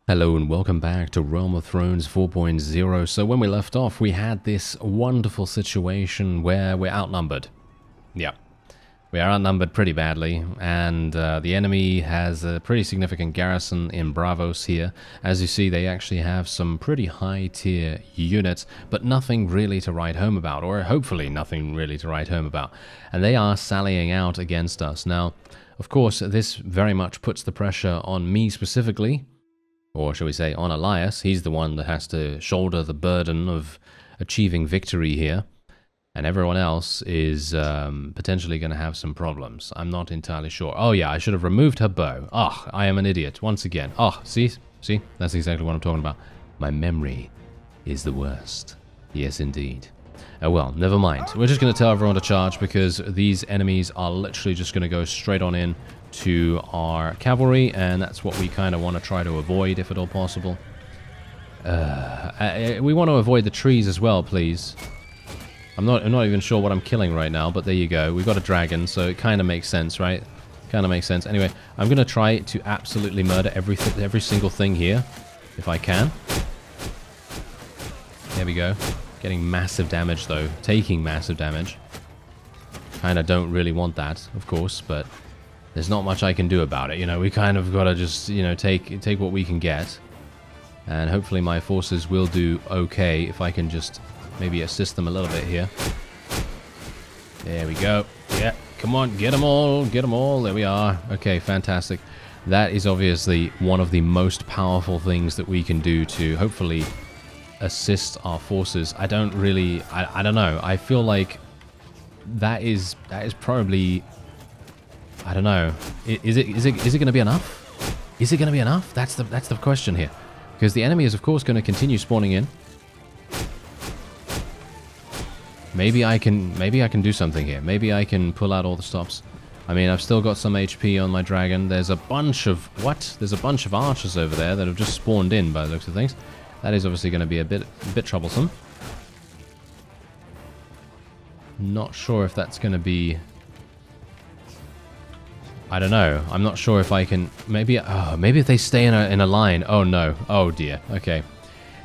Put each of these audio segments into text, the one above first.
Hello and welcome back to Realm of Thrones 4.0. So when we left off, we had this wonderful situation where we're outnumbered. Yeah, we are outnumbered pretty badly, and the enemy has a pretty significant garrison in Braavos here. As you see, they actually have some pretty high-tier units, but nothing really to write home about, or hopefully nothing really to write home about. And they are sallying out against us. Now, of course, this very much puts the pressure on me specifically, or shall we say on Elias. He's the one that has to shoulder the burden of achieving victory here, and everyone else is potentially going to have some problems. I'm not entirely sure. Oh yeah, I should have removed her bow. Oh, I am an idiot once again. Oh, see, that's exactly what I'm talking about. My memory is the worst. Yes, indeed. Oh well, never mind. We're just going to tell everyone to charge because these enemies are literally just going to go straight on in to our cavalry, and that's what we kind of want to try to avoid if at all possible. We want to avoid the trees as well, please. I'm not even sure what I'm killing right now, but there you go. We've got a dragon, so it kind of makes sense, right? Kind of makes sense. Anyway, I'm going to try to absolutely murder every single thing here, if I can. There we go. Getting massive damage, though. Taking massive damage. Kind of don't really want that, of course, but there's not much I can do about it. You know, we kind of got to just, you know, take what we can get. And hopefully my forces will do okay if I can just maybe assist them a little bit here. There we go. Yeah, come on, get them all. Get them all. There we are. Okay, fantastic. That is obviously one of the most powerful things that we can do to hopefully assist our forces. I don't really... I don't know. I feel like that is probably... I don't know. Is it going to be enough? Is it going to be enough? That's the question here, because the enemy is of course going to continue spawning in. Maybe I can do something here. Maybe I can pull out all the stops. I mean, I've still got some HP on my dragon. There's a bunch of There's a bunch of archers over there that have just spawned in by the looks of things. That is obviously going to be a bit troublesome. Not sure if that's going to be... I don't know. I'm not sure if I can... Maybe if they stay in a line. Oh no. Oh dear. Okay.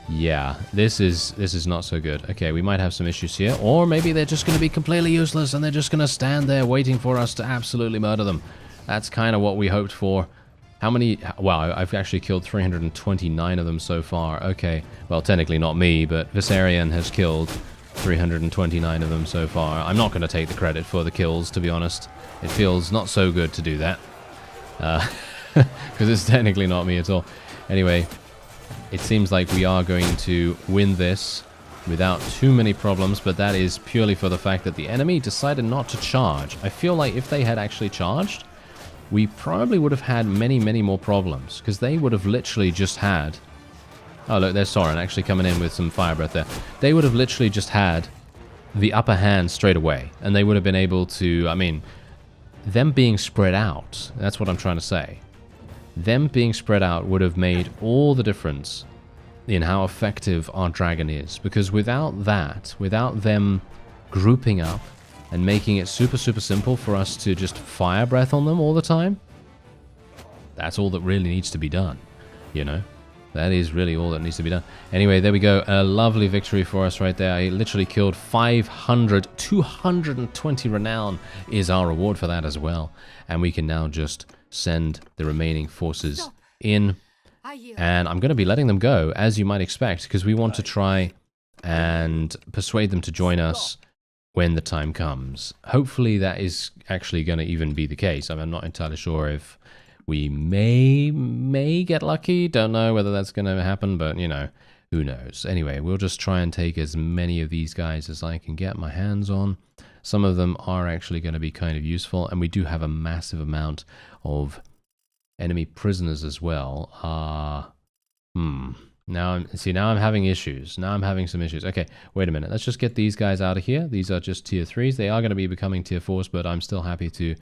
Yeah. This is not so good. Okay, we might have some issues here. Or maybe they're just going to be completely useless and they're just going to stand there waiting for us to absolutely murder them. That's kind of what we hoped for. How many... Wow, I've actually killed 329 of them so far. Okay. Well, technically not me, but Viserion has killed 329 of them so far. I'm not going to take the credit for the kills, to be honest. It feels not so good to do that. Because it's technically not me at all. Anyway, it seems like we are going to win this without too many problems, but that is purely for the fact that the enemy decided not to charge. I feel like if they had actually charged, we probably would have had many, many more problems, because they would have literally just had... Oh, look, there's Soren actually coming in with some fire breath there. They would have literally just had the upper hand straight away, and they would have been able to... I mean, them being spread out, that's what I'm trying to say. Them being spread out would have made all the difference in how effective our dragon is, because without that, without them grouping up and making it super, super simple for us to just fire breath on them all the time, that's all that really needs to be done, you know? That is really all that needs to be done. Anyway, there we go. A lovely victory for us right there. I literally killed 500. 220 renown is our reward for that as well. And we can now just send the remaining forces in. And I'm going to be letting them go, as you might expect, because we want to try and persuade them to join us when the time comes. Hopefully that is actually going to even be the case. I'm not entirely sure if... We may get lucky. Don't know whether that's going to happen, but, you know, who knows. Anyway, we'll just try and take as many of these guys as I can get my hands on. Some of them are actually going to be kind of useful, and we do have a massive amount of enemy prisoners as well. Now I'm having issues. Now I'm having some issues. Okay, wait a minute. Let's just get these guys out of here. These are just tier 3s. They are going to be becoming tier 4s, but I'm still happy to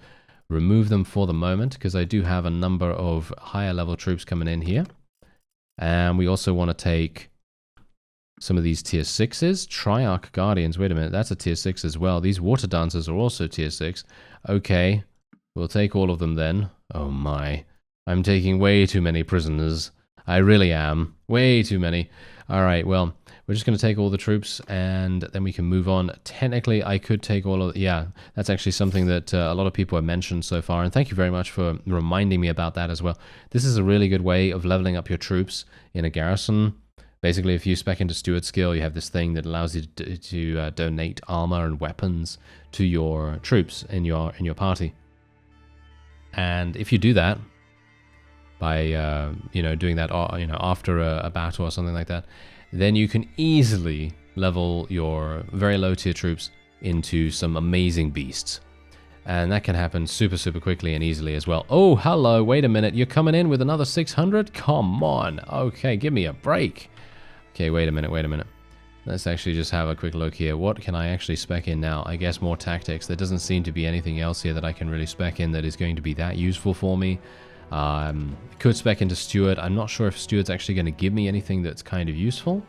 remove them for the moment, because I do have a number of higher level troops coming in here. And we also want to take some of these tier 6s. Triarch Guardians, wait a minute, that's a tier 6 as well. These Water Dancers are also tier 6. Okay, we'll take all of them then. Oh my, I'm taking way too many prisoners. I really am. Way too many. All right, well, we're just going to take all the troops, and then we can move on. Technically, I could take all of... Yeah, that's actually something that a lot of people have mentioned so far, and thank you very much for reminding me about that as well. This is a really good way of leveling up your troops in a garrison. Basically, if you spec into Steward skill, you have this thing that allows you to donate armor and weapons to your troops in your party. And if you do that, by doing that after a battle or something like that, then you can easily level your very low tier troops into some amazing beasts, and that can happen super quickly and easily as well. Oh, hello, wait a minute, you're coming in with another 600? Come on, okay, give me a break. Okay, wait a minute. Let's actually just have a quick look here. What can I actually spec in now? I guess more tactics. There doesn't seem to be anything else here that I can really spec in that is going to be that useful for me. Could spec into Steward. I'm not sure if Steward's actually going to give me anything that's kind of useful.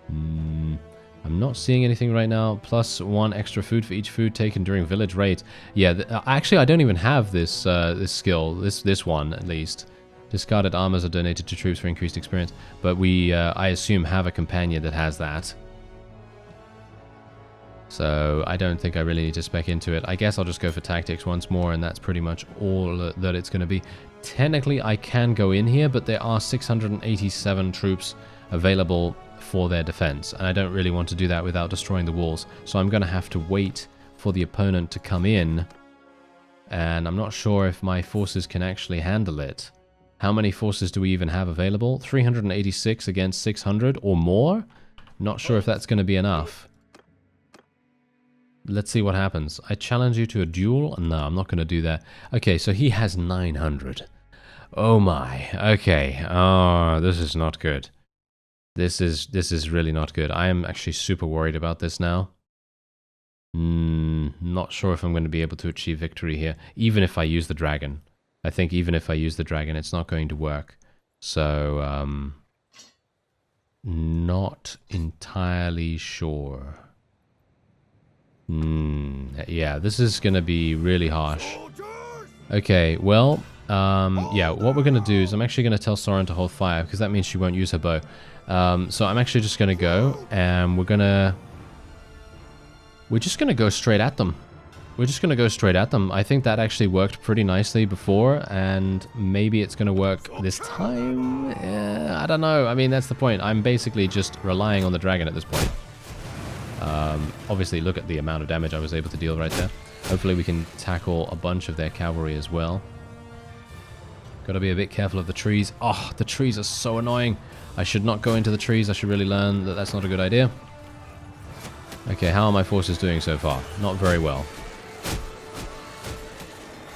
I'm not seeing anything right now. +1 extra food for each food taken during village raids. Yeah, actually I don't even have this this skill. This one at least. Discarded armors are donated to troops for increased experience. But we, I assume, have a companion that has that. So I don't think I really need to spec into it. I guess I'll just go for tactics once more, and that's pretty much all that it's going to be. Technically, I can go in here, but there are 687 troops available for their defense, and I don't really want to do that without destroying the walls. So I'm going to have to wait for the opponent to come in, and I'm not sure if my forces can actually handle it. How many forces do we even have available? 386 against 600 or more? Not sure if that's going to be enough. Let's see what happens. I challenge you to a duel? No, I'm not going to do that. Okay, so he has 900. Oh my. Okay. Oh, this is not good. This is really not good. I am actually super worried about this now. Not sure if I'm going to be able to achieve victory here, even if I use the dragon. I think even if I use the dragon, it's not going to work. So, not entirely sure. Yeah, this is going to be really harsh. Okay, well, yeah, what we're going to do is I'm actually going to tell Soren to hold fire, because that means she won't use her bow. So I'm actually just going to go, and we're just going to go straight at them. We're just going to go straight at them. I think that actually worked pretty nicely before, and maybe it's going to work this time. I don't know. I mean, that's the point. I'm basically just relying on the dragon at this point. Obviously, look at the amount of damage I was able to deal right there. Hopefully, we can tackle a bunch of their cavalry as well. Got to be a bit careful of the trees. Oh, the trees are so annoying. I should not go into the trees. I should really learn that that's not a good idea. Okay, how are my forces doing so far? Not very well.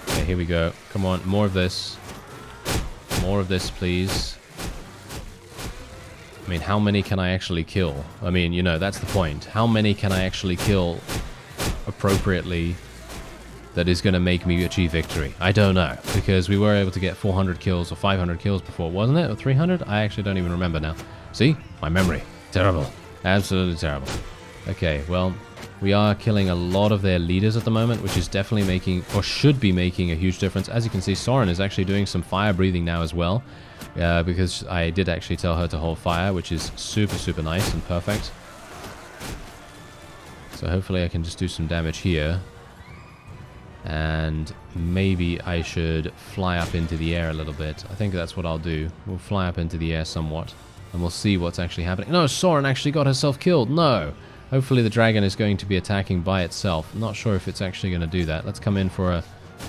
Okay, here we go. Come on, more of this. More of this, please. I mean, how many can I actually kill? I mean, you know, that's the point. How many can I actually kill appropriately that is going to make me achieve victory? I don't know, because we were able to get 400 kills or 500 kills before, wasn't it? Or 300? I actually don't even remember now. See? My memory. Terrible. Absolutely terrible. Okay, well, we are killing a lot of their leaders at the moment, which is definitely making, or should be making, a huge difference. As you can see, Soren is actually doing some fire breathing now as well, because I did actually tell her to hold fire, which is super, super nice and perfect. So hopefully I can just do some damage here. And maybe I should fly up into the air a little bit. I think that's what I'll do. We'll fly up into the air somewhat, and we'll see what's actually happening. No, Soren actually got herself killed. No. Hopefully the dragon is going to be attacking by itself. I'm not sure if it's actually going to do that. Let's come in for a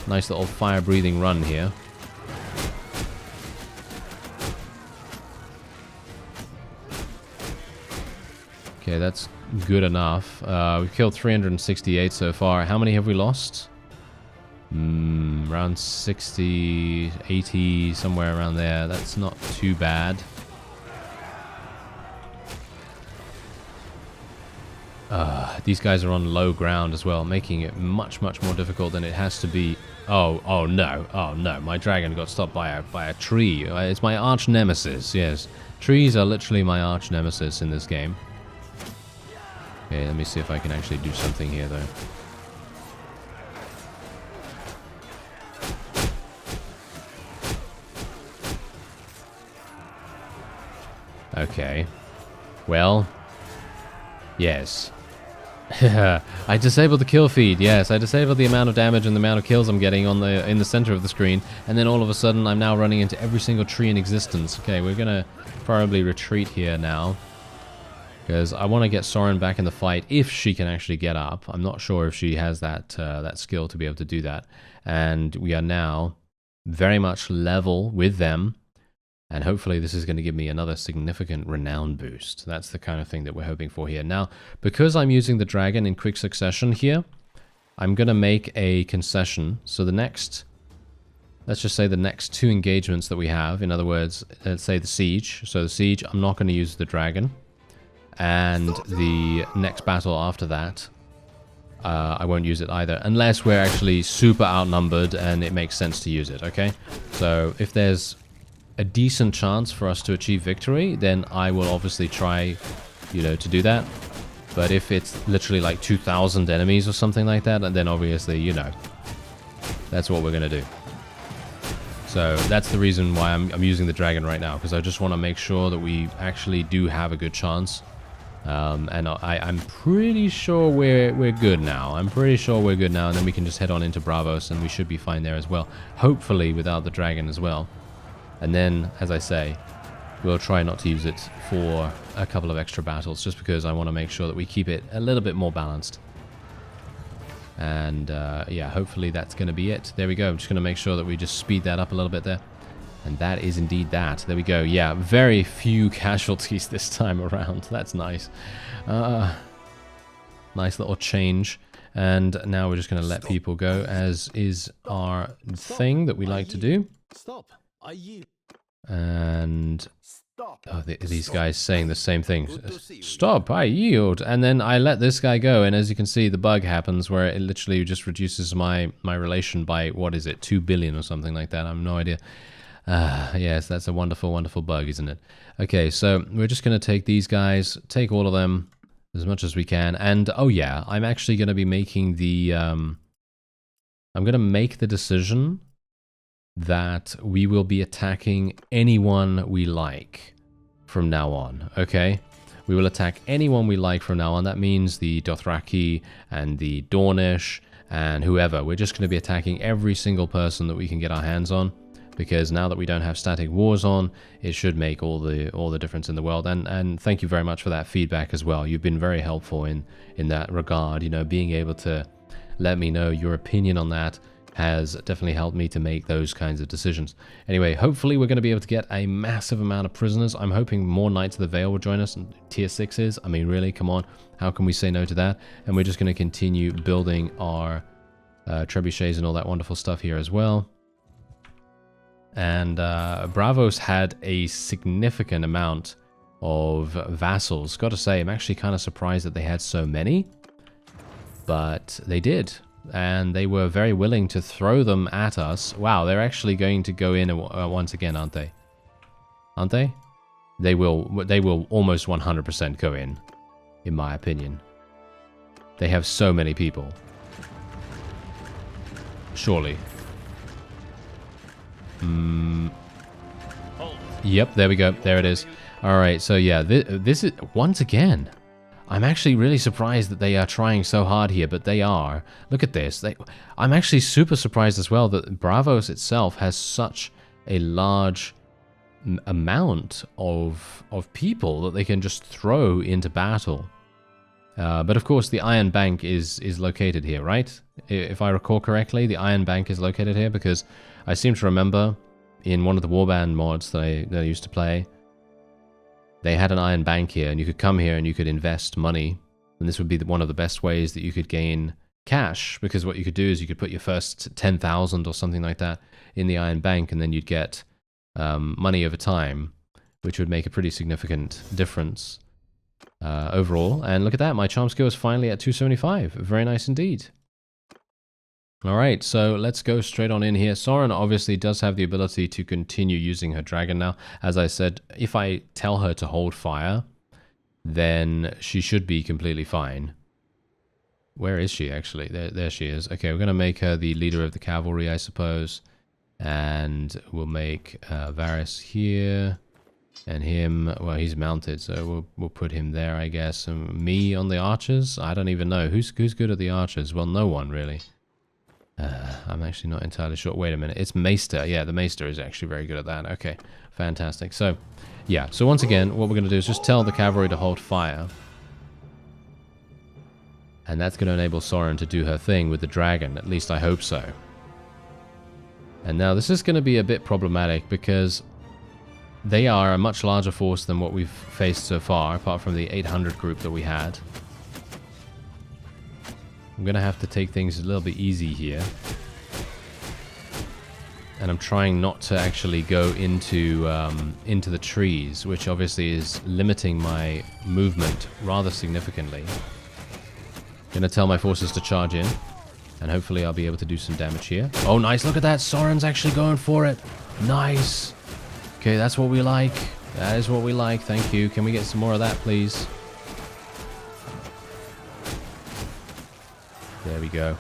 nice little fire-breathing run here. Okay, that's good enough. We've killed 368 so far. How many have we lost? Around 60, 80, somewhere around there. That's not too bad. These guys are on low ground as well, making it much, much more difficult than it has to be. Oh no, my dragon got stopped by a tree. It's my arch nemesis, yes. Trees are literally my arch nemesis in this game. Okay, let me see if I can actually do something here, though. Okay. Well, yes. I disabled the kill feed. Yes, I disabled the amount of damage and the amount of kills I'm getting on the in the center of the screen, and then all of a sudden I'm now running into every single tree in existence. Okay, we're gonna probably retreat here now, because I want to get Soren back in the fight if she can actually get up. I'm not sure if she has that that skill to be able to do that, and we are now very much level with them. And hopefully this is going to give me another significant renown boost. That's the kind of thing that we're hoping for here. Now, because I'm using the dragon in quick succession here, I'm going to make a concession. So the next, let's just say the next 2 engagements that we have, in other words, let's say the siege. So the siege, I'm not going to use the dragon. And the next battle after that, I won't use it either, unless we're actually super outnumbered and it makes sense to use it, okay? So if there's a decent chance for us to achieve victory, then I will obviously try, to do that. But if it's literally like 2,000 enemies or something like that, then obviously, that's what we're going to do. So that's the reason why I'm using the dragon right now, because I just want to make sure that we actually do have a good chance. And I'm pretty sure we're good now. I'm pretty sure we're good now, and then we can just head on into Braavos, and we should be fine there as well. Hopefully without the dragon as well. And then, as I say, we'll try not to use it for a couple of extra battles, just because I want to make sure that we keep it a little bit more balanced. And yeah, hopefully that's going to be it. There we go. I'm just going to make sure that we just speed that up a little bit there. And that is indeed that. There we go. Yeah, very few casualties this time around. That's nice. Nice little change. And now we're just going to let people go, as is our thing that we like to do. And these guys saying the same thing. Stop, I yield. And then I let this guy go, and as you can see, the bug happens where it literally just reduces my relation by, what is it, 2 billion or something like that. I have no idea. Yes, that's a wonderful, wonderful bug, isn't it? Okay, so we're just going to take these guys, take all of them as much as we can. And, oh yeah, I'm actually going to be making the, I'm going to make the decision that we will be attacking anyone we like from now on, okay? We will attack anyone we like from now on. That means the Dothraki and the Dornish and whoever. We're just going to be attacking every single person that we can get our hands on, because now that we don't have static wars on, it should make all the difference in the world. And thank you very much for that feedback as well. You've been very helpful in that regard. Being able to let me know your opinion on that has definitely helped me to make those kinds of decisions. Anyway, hopefully we're going to be able to get a massive amount of prisoners. I'm hoping more Knights of the Vale will join us, and tier 6s. I mean, really, come on. How can we say no to that? And we're just going to continue building our trebuchets and all that wonderful stuff here as well. And Braavos had a significant amount of vassals. Got to say, I'm actually kind of surprised that they had so many, but they did. And they were very willing to throw them at us. Wow, they're actually going to go in once again, aren't they? Aren't they? They will almost 100% go in my opinion. They have so many people. Surely. Yep, there we go. There it is. Alright, so yeah, this is, once again, I'm actually really surprised that they are trying so hard here, but they are. Look at this. I'm actually super surprised as well that Braavos itself has such a large amount of people that they can just throw into battle. But of course, the Iron Bank is located here, right? If I recall correctly, the Iron Bank is located here, because I seem to remember in one of the Warband mods that I used to play, they had an Iron Bank here, and you could come here and you could invest money. And this would be one of the best ways that you could gain cash, because what you could do is you could put your first 10,000 or something like that in the Iron Bank, and then you'd get money over time, which would make a pretty significant difference overall. And look at that, my charm skill is finally at 275. Very nice indeed. Alright, so let's go straight on in here. Soren obviously does have the ability to continue using her dragon now. As I said, if I tell her to hold fire, then she should be completely fine. Where is she actually? There she is. Okay, we're going to make her the leader of the cavalry, I suppose. And we'll make Varys here. And him, well, he's mounted, so we'll put him there, I guess. And me on the archers? I don't even know. Who's good at the archers? Well, no one, really. I'm actually not entirely sure. Wait a minute. It's Maester. Yeah, the Maester is actually very good at that. Okay, fantastic. So, yeah. So once again, what we're going to do is just tell the cavalry to hold fire. And that's going to enable Soren to do her thing with the dragon. At least I hope so. And now this is going to be a bit problematic because they are a much larger force than what we've faced so far, apart from the 800 group that we had. I'm going to have to take things a little bit easy here. And I'm trying not to actually go into the trees, which obviously is limiting my movement rather significantly. Going to tell my forces to charge in, and hopefully I'll be able to do some damage here. Oh, nice. Look at that. Soren's actually going for it. Nice. Okay, that's what we like. That is what we like. Thank you. Can we get some more of that, please? There we go.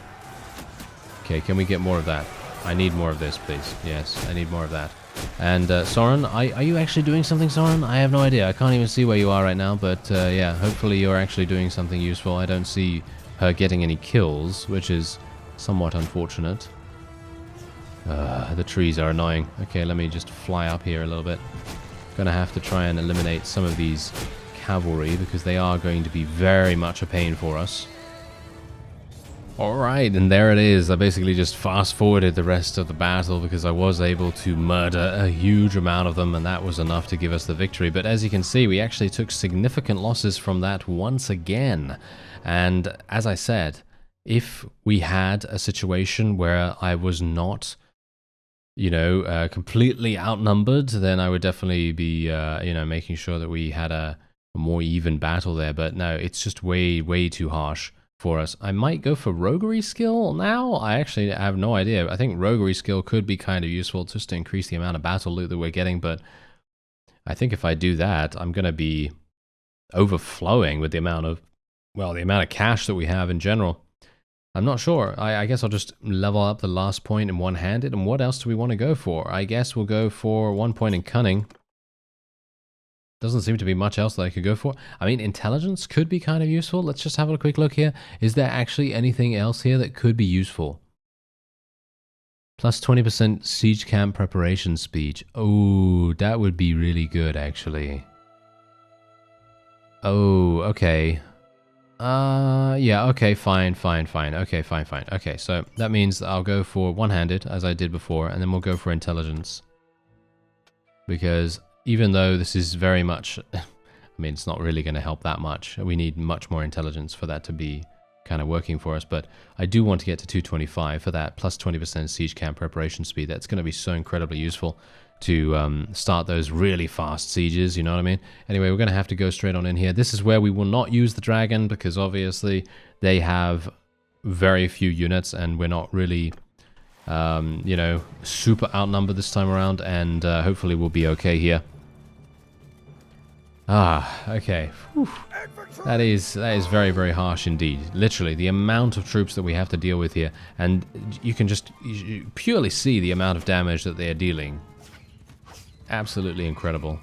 Okay, can we get more of that? I need more of this, please. Yes, I need more of that. And Soren, are you actually doing something, Soren? I have no idea. I can't even see where you are right now, but yeah, hopefully you're actually doing something useful. I don't see her getting any kills, which is somewhat unfortunate. The trees are annoying. Okay, let me just fly up here a little bit. Gonna have to try and eliminate some of these cavalry because they are going to be very much a pain for us. Alright, and there it is. I basically just fast forwarded the rest of the battle because I was able to murder a huge amount of them, and that was enough to give us the victory. But as you can see, we actually took significant losses from that once again. And as I said, if we had a situation where I was not, you know, completely outnumbered, then I would definitely be, you know, making sure that we had a more even battle there. But no, it's just way too harsh for us. I might go for roguery skill now. I actually have no idea. I think roguery skill could be kind of useful just to increase the amount of battle loot that we're getting. But I think if I do that, I'm going to be overflowing with the amount of, well, the amount of cash that we have in general. I'm not sure. I guess I'll just level up the last point in one-handed. And what else do we want to go for? I guess we'll go for 1 point in cunning. Doesn't seem to be much else that I could go for. I mean, intelligence could be kind of useful. Let's just have a quick look here. Is there actually anything else here that could be useful? Plus 20% siege camp preparation speed. Oh, that would be really good, actually. Oh, okay. Yeah, okay, fine. Okay, fine. Okay, so that means that I'll go for one-handed, as I did before, and then we'll go for intelligence. Because even though this is very much, I mean, it's not really going to help that much. We need much more intelligence for that to be kind of working for us. But I do want to get to 225 for that, plus 20% siege camp preparation speed. That's going to be so incredibly useful to start those really fast sieges, you know what I mean? Anyway, we're going to have to go straight on in here. This is where we will not use the dragon, because obviously they have very few units, and we're not really, you know, super outnumbered this time around, and hopefully we'll be okay here. Ah, okay. Whew. That is very harsh indeed. Literally, the amount of troops that we have to deal with here, and you can just purely see the amount of damage that they are dealing. Absolutely incredible.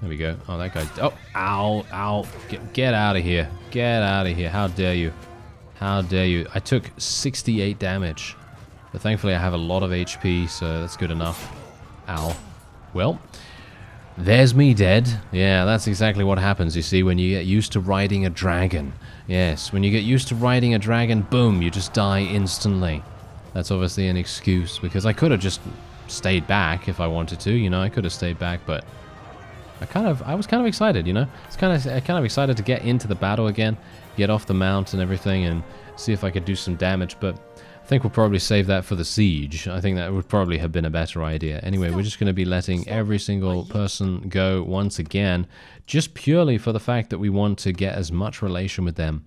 There we go. Oh, that guy. Oh, ow. Get out of here. Get out of here. How dare you? How dare you? I took 68 damage. But thankfully I have a lot of HP, so that's good enough. Ow. Well, there's me dead. Yeah, that's exactly what happens, you see, when you get used to riding a dragon. Yes, when you get used to riding a dragon, boom, you just die instantly. That's obviously an excuse, because I could have just stayed back if I wanted to, you know, I could have stayed back, but I was kind of excited, you know. It's kind of excited to get into the battle again, get off the mount and everything, and see if I could do some damage, but I think we'll probably save that for the siege. I think that would probably have been a better idea. Anyway, we're just going to be letting every single person go once again, just purely for the fact that we want to get as much relation with them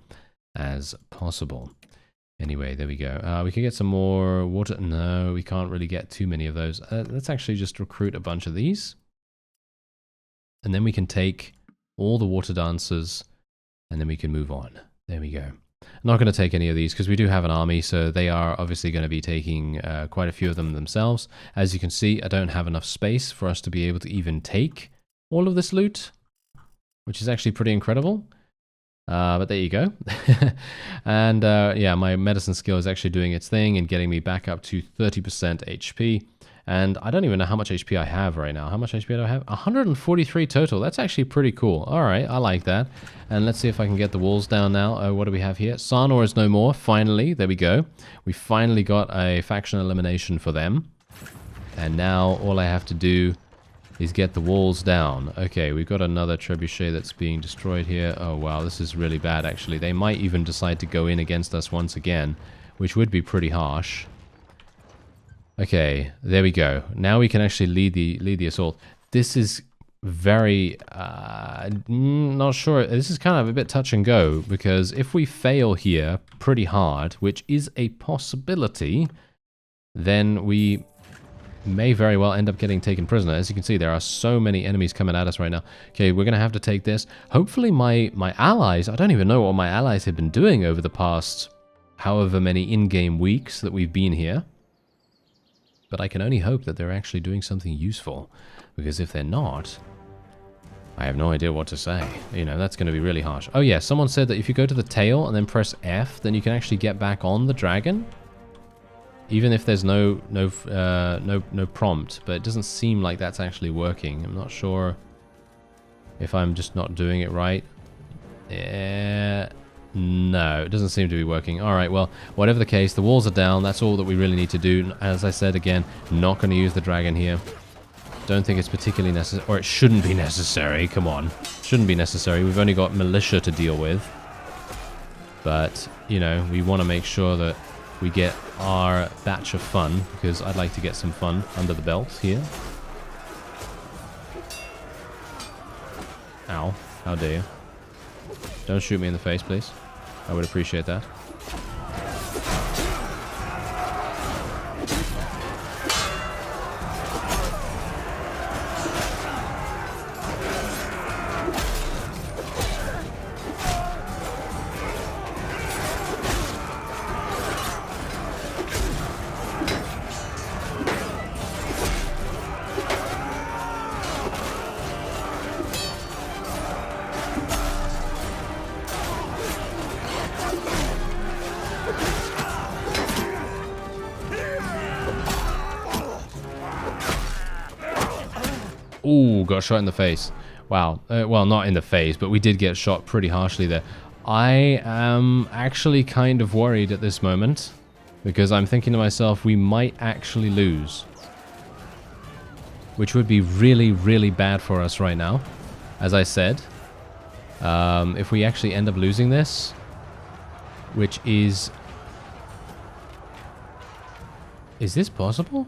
as possible. Anyway, there we go. We can get some more water. No, we can't really get too many of those. Let's actually just recruit a bunch of these. And then we can take all the water dancers, and then we can move on. There we go. Not going to take any of these because we do have an army, so they are obviously going to be taking quite a few of them themselves. As you can see, I don't have enough space for us to be able to even take all of this loot, which is actually pretty incredible. But there you go. And yeah, my medicine skill is actually doing its thing and getting me back up to 30% HP. And I don't even know how much HP I have right now. How much HP do I have? 143 total. That's actually pretty cool. All right, I like that. And let's see if I can get the walls down now. What do we have here? Sanor is no more. Finally, there we go. We finally got a faction elimination for them. And now all I have to do is get the walls down. Okay, we've got another trebuchet that's being destroyed here. Oh, wow, this is really bad, actually. They might even decide to go in against us once again, which would be pretty harsh. Okay, there we go. Now we can actually lead the assault. This is very not sure. This is kind of a bit touch and go, because if we fail here pretty hard, which is a possibility, then we may very well end up getting taken prisoner. As you can see, there are so many enemies coming at us right now. Okay, we're gonna have to take this. Hopefully my allies, I don't even know what my allies have been doing over the past however many in-game weeks that we've been here. But I can only hope that they're actually doing something useful, because if they're not, I have no idea what to say. You know, that's going to be really harsh. Oh yeah, someone said that if you go to the tail and then press F, then you can actually get back on the dragon, even if there's no prompt. But it doesn't seem like that's actually working. I'm not sure if I'm just not doing it right. No, it doesn't seem to be working. Alright, well, whatever the case, the walls are down. That's all that we really need to do. As I said again, not going to use the dragon here. Don't think it's particularly necessary, or it shouldn't be necessary. Come on. Shouldn't be necessary. We've only got militia to deal with. But, you know, we want to make sure that we get our batch of fun, because I'd like to get some fun under the belt here. Ow. How dare you. Don't shoot me in the face, please. I would appreciate that. Ooh, got shot in the face. Wow. Well, not in the face, but we did get shot pretty harshly there. I am actually kind of worried at this moment, because I'm thinking to myself, we might actually lose. Which would be really, really bad for us right now. As I said, if we actually end up losing this, which is... Is this possible?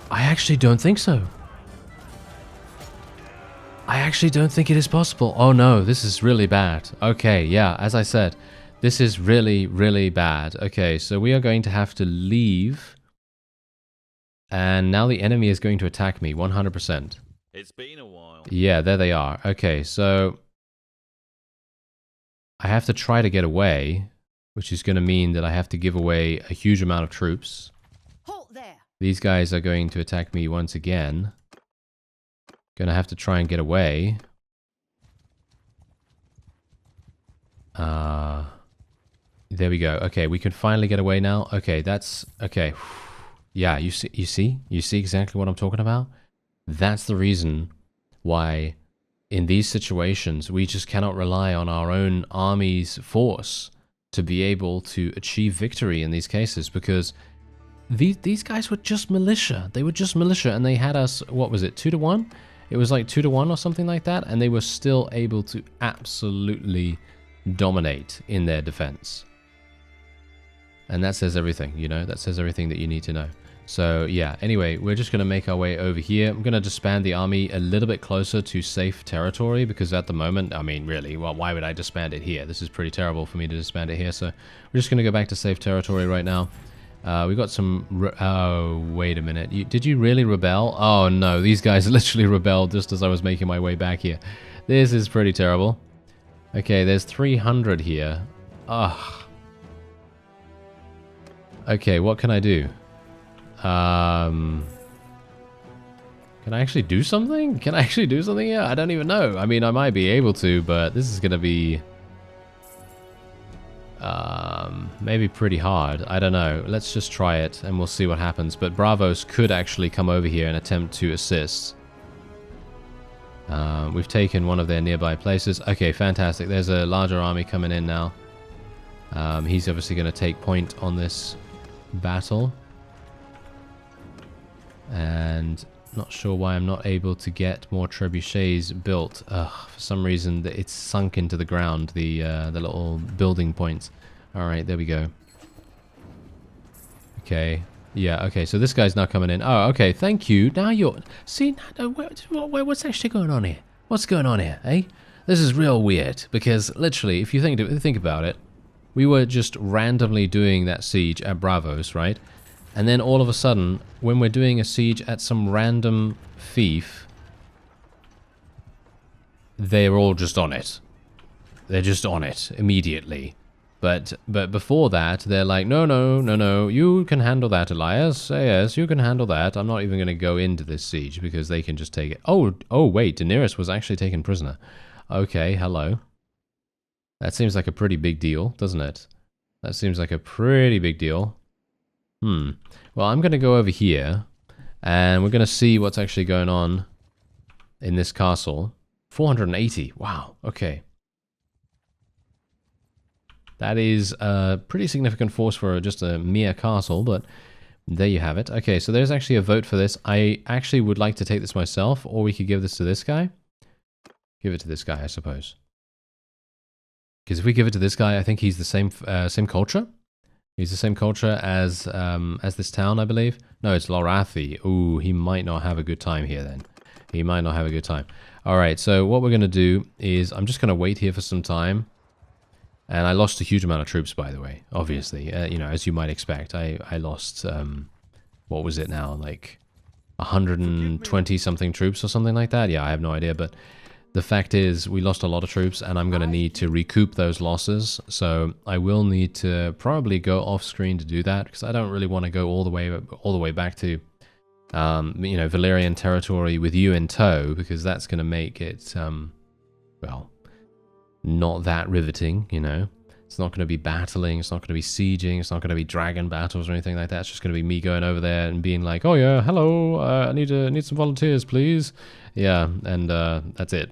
I actually don't think so. I actually don't think it is possible. Oh no, this is really bad. Okay, yeah, as I said, this is really, really bad. Okay, so we are going to have to leave. And now the enemy is going to attack me, 100%. It's been a while. Yeah, there they are. Okay, so I have to try to get away, which is going to mean that I have to give away a huge amount of troops. Halt there. These guys are going to attack me once again. Gonna have to try and get away. There we go. Okay, we can finally get away now. Okay, that's okay. Yeah, you see exactly what I'm talking about? That's the reason why in these situations we just cannot rely on our own army's force to be able to achieve victory in these cases, because these guys were just militia. They were just militia, and they had us, what was it, 2-1? It was like 2-1 or something like that, and they were still able to absolutely dominate in their defense. And that says everything, you know? That says everything that you need to know. So yeah, anyway, we're just going to make our way over here. I'm going to disband the army a little bit closer to safe territory because at the moment, I mean, really, well, why would I disband it here? This is pretty terrible for me to disband it here. So we're just going to go back to safe territory right now. We got some... oh, wait a minute. Did you really rebel? Oh no, these guys literally rebelled just as I was making my way back here. This is pretty terrible. Okay, there's 300 here. Ugh. Okay, what can I do? Can I actually do something? Can I actually do something here? I don't even know. I mean, I might be able to, but this is going to be... maybe pretty hard. I don't know. Let's just try it, and we'll see what happens. But BRAAVOS could actually come over here and attempt to assist. We've taken one of their nearby places. Okay, fantastic. There's a larger army coming in now. He's obviously going to take point on this battle. And not sure why I'm not able to get more trebuchets built. For some reason it's sunk into the ground, the little building points. Alright, there we go. Okay. Yeah, okay, so this guy's now coming in. Oh, okay, thank you. Now you're... See, what's actually going on here? What's going on here, eh? This is real weird, because literally, if you think about it, we were just randomly doing that siege at BRAAVOS, right? And then all of a sudden, when we're doing a siege at some random fief, they're all just on it. They're just on it immediately. But before that, they're like, no, you can handle that, Elias. Yes, you can handle that. I'm not even going to go into this siege because they can just take it. Oh, wait, Daenerys was actually taken prisoner. Okay, hello. That seems like a pretty big deal, doesn't it? That seems like a pretty big deal. Well, I'm going to go over here, and we're going to see what's actually going on in this castle. 480. Wow, okay. That is a pretty significant force for just a mere castle, but there you have it. Okay, so there's actually a vote for this. I actually would like to take this myself, or we could give this to this guy. Give it to this guy, I suppose. Because if we give it to this guy, I think he's the same culture. He's the same culture as this town, I believe. No, it's Lorathi. Ooh, he might not have a good time here then. He might not have a good time. All right, so what we're going to do is I'm just going to wait here for some time. And I lost a huge amount of troops, by the way, obviously. You know, as you might expect, I lost, what was it now, like 120-something troops or something like that? Yeah, I have no idea, but the fact is we lost a lot of troops, and I'm going to need to recoup those losses. So I will need to probably go off-screen to do that, because I don't really want to go all the way back to, you know, Valyrian territory with you in tow, because that's going to make it, well, not that riveting, you know. It's not going to be battling, it's not going to be sieging, it's not going to be dragon battles or anything like that. It's just going to be me going over there and being like, oh yeah, hello, I need some volunteers, please. Yeah, and that's it.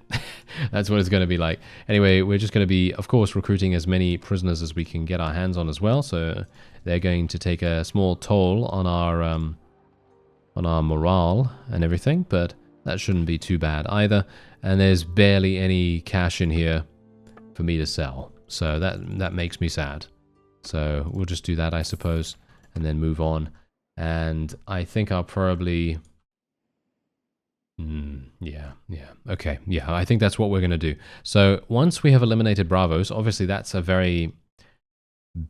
That's what it's going to be like. Anyway, we're just going to be, of course, recruiting as many prisoners as we can get our hands on as well. So they're going to take a small toll on our morale and everything, but that shouldn't be too bad either. And there's barely any cash in here for me to sell, so that makes me sad. So we'll just do that, I suppose, and then move on. And I think I'll probably okay, I think that's what we're gonna do. So once we have eliminated BRAAVOS, obviously that's a very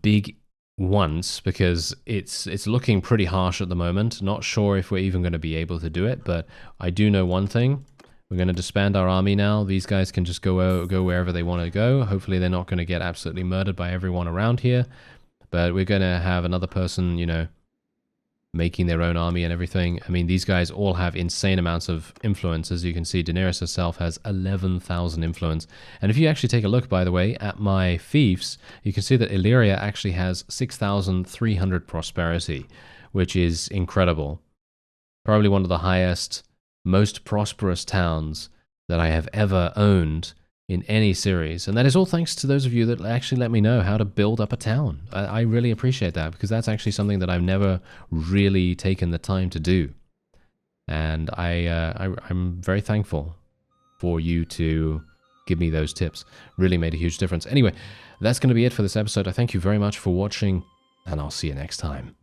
big once, because it's looking pretty harsh at the moment. Not sure if we're even going to be able to do it, but I do know one thing. We're going to disband our army now. These guys can just go wherever they want to go. Hopefully they're not going to get absolutely murdered by everyone around here. But we're going to have another person, you know, making their own army and everything. I mean, these guys all have insane amounts of influence. As you can see, Daenerys herself has 11,000 influence. And if you actually take a look, by the way, at my fiefs, you can see that Illyria actually has 6,300 prosperity, which is incredible. Probably one of the highest, most prosperous towns that I have ever owned in any series. And that is all thanks to those of you that actually let me know how to build up a town. I really appreciate that, because that's actually something that I've never really taken the time to do. And I'm very thankful for you to give me those tips. Really made a huge difference. Anyway, that's going to be it for this episode. I thank you very much for watching, and I'll see you next time.